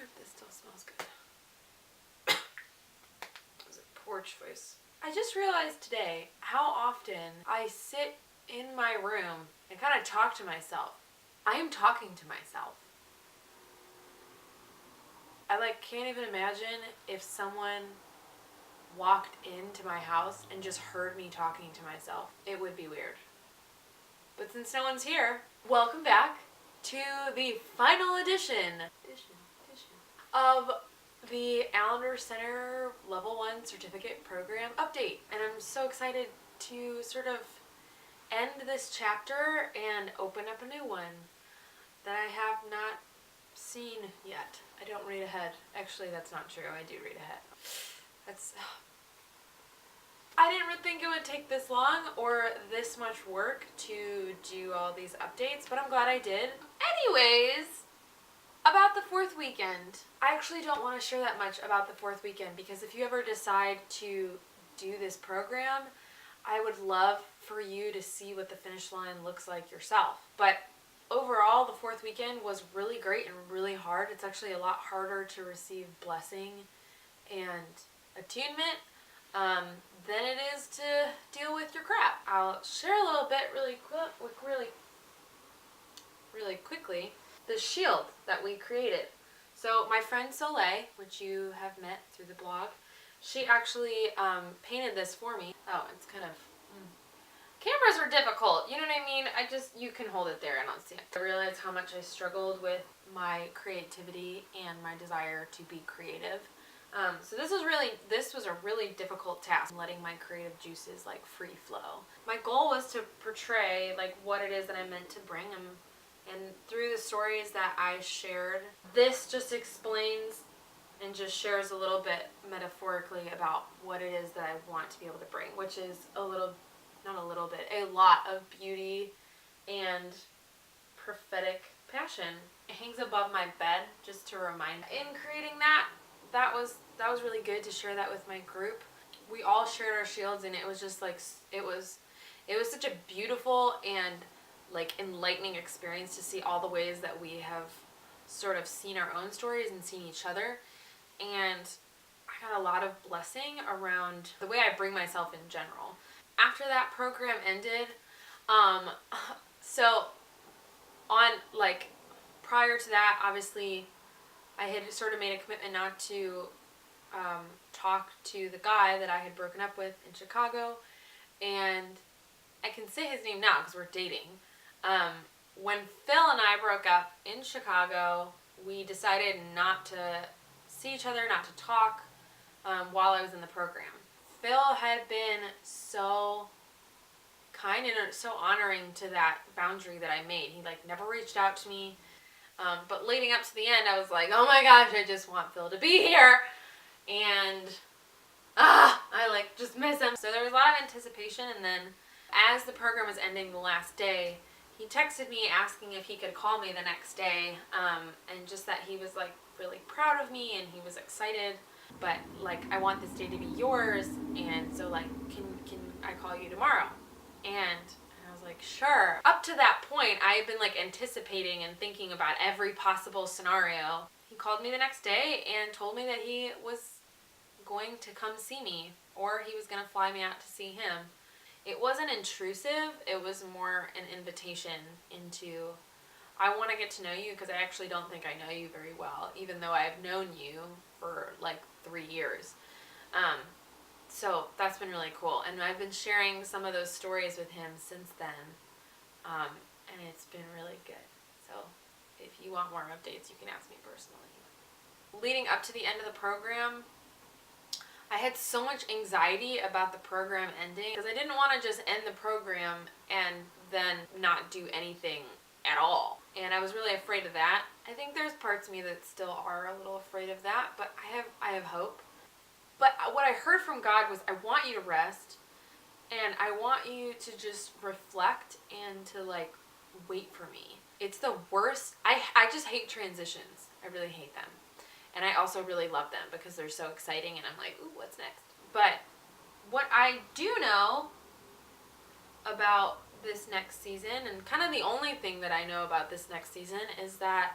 if this still smells good. It was a porch voice. I just realized today how often I sit in my room and kind of talk to myself. I am talking to myself. I can't even imagine if someone walked into my house and just heard me talking to myself. It would be weird. But since no one's here, welcome back to the final edition of the Allender Center Level 1 Certificate Program update. And I'm so excited to sort of end this chapter and open up a new one that I have not seen yet. I don't read ahead. Actually, that's not true. I do read ahead. I didn't think it would take this long or this much work to do all these updates, but I'm glad I did. Anyways, about the fourth weekend. I actually don't want to share that much about the fourth weekend because if you ever decide to do this program, I would love for you to see what the finish line looks like yourself. But overall, the fourth weekend was really great and really hard. It's actually a lot harder to receive blessing and attunement than it is to deal with your crap. I'll share a little bit really quickly the shield that we created. So my friend Soleil, which you have met through the blog, she actually painted this for me. Oh, it's kind of... Cameras are difficult, you know what I mean? You can hold it there and I'll see it. I realized how much I struggled with my creativity and my desire to be creative. So this was a really difficult task, letting my creative juices free flow. My goal was to portray what it is that I meant to bring them, and through the stories that I shared, this just explains and just shares a little bit metaphorically about what it is that I want to be able to bring, which is a lot of beauty and prophetic passion. It hangs above my bed just to remind me. In creating that was really good to share that with my group. We all shared our shields and it was just it was such a beautiful and enlightening experience to see all the ways that we have sort of seen our own stories and seen each other. And I got a lot of blessing around the way I bring myself in general. After that program ended, so on prior to that, obviously I had sort of made a commitment not to talk to the guy that I had broken up with in Chicago, and I can say his name now because we're dating. When Phil and I broke up in Chicago, we decided not to see each other, not to talk while I was in the program. Phil had been so kind and so honoring to that boundary that I made. He never reached out to me. But leading up to the end, I was like, oh my gosh, I just want Phil to be here. And I just miss him. So there was a lot of anticipation, and then as the program was ending the last day, he texted me asking if he could call me the next day, and just that he was really proud of me and he was excited, but I want this day to be yours, and so can I call you tomorrow? And I was like, sure. Up to that point, I had been anticipating and thinking about every possible scenario. He called me the next day and told me that he was going to come see me, or he was going to fly me out to see him. It wasn't intrusive. It was more an invitation into, I want to get to know you because I actually don't think I know you very well, even though I've known you for 3 years. So that's been really cool. And I've been sharing some of those stories with him since then. And it's been really good. So if you want more updates, you can ask me personally. Leading up to the end of the program, I had so much anxiety about the program ending because I didn't want to just end the program and then not do anything at all. And I was really afraid of that. I think there's parts of me that still are a little afraid of that, but I have hope. But what I heard from God was, I want you to rest, and I want you to just reflect and to wait for me. It's the worst. I just hate transitions. I really hate them. And I also really love them because they're so exciting and I'm like, ooh, what's next? But what I do know about this next season, and kind of the only thing that I know about this next season, is that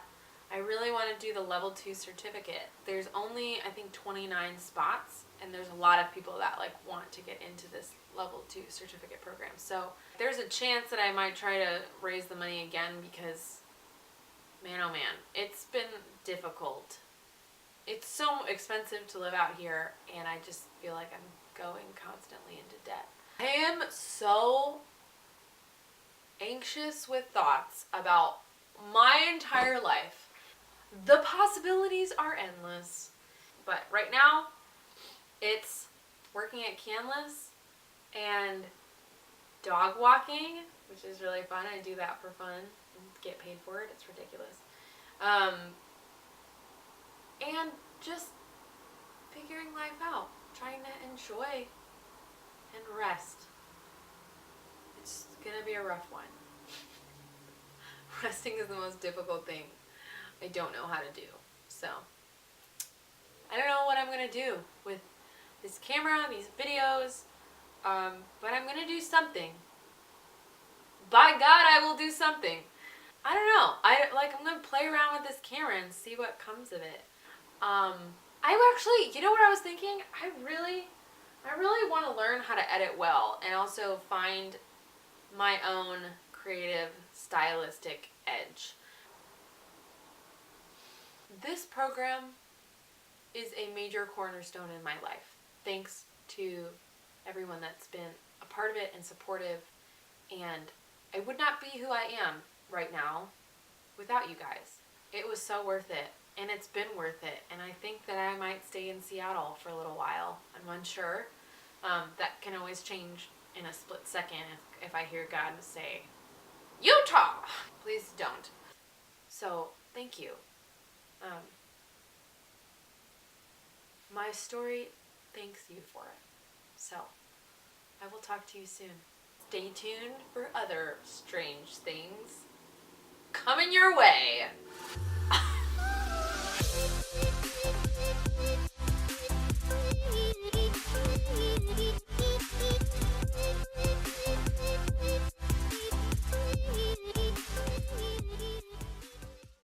I really want to do the level 2 certificate. There's only, I think, 29 spots, and there's a lot of people that like want to get into this level 2 certificate program. So there's a chance that I might try to raise the money again because, man, oh man, it's been difficult. It's so expensive to live out here, and I just feel like I'm going constantly into debt. I am so anxious with thoughts about my entire life. The possibilities are endless. But right now, it's working at Canlis and dog walking, which is really fun. I do that for fun and get paid for it. It's ridiculous. And just figuring life out, trying to enjoy and rest. It's gonna be a rough one. Resting is the most difficult thing I don't know how to do. So, I don't know what I'm going to do with this camera, these videos, but I'm going to do something. By God, I will do something. I don't know. I'm going to play around with this camera and see what comes of it. I actually, you know what I was thinking? I really want to learn how to edit well and also find my own creative, stylistic edge. This program is a major cornerstone in my life. Thanks to everyone that's been a part of it and supportive. And I would not be who I am right now without you guys. It was so worth it. And it's been worth it. And I think that I might stay in Seattle for a little while. I'm unsure. That can always change in a split second if I hear God say, Utah! Please don't. So, thank you. My story thanks you for it. So, I will talk to you soon. Stay tuned for other strange things coming your way.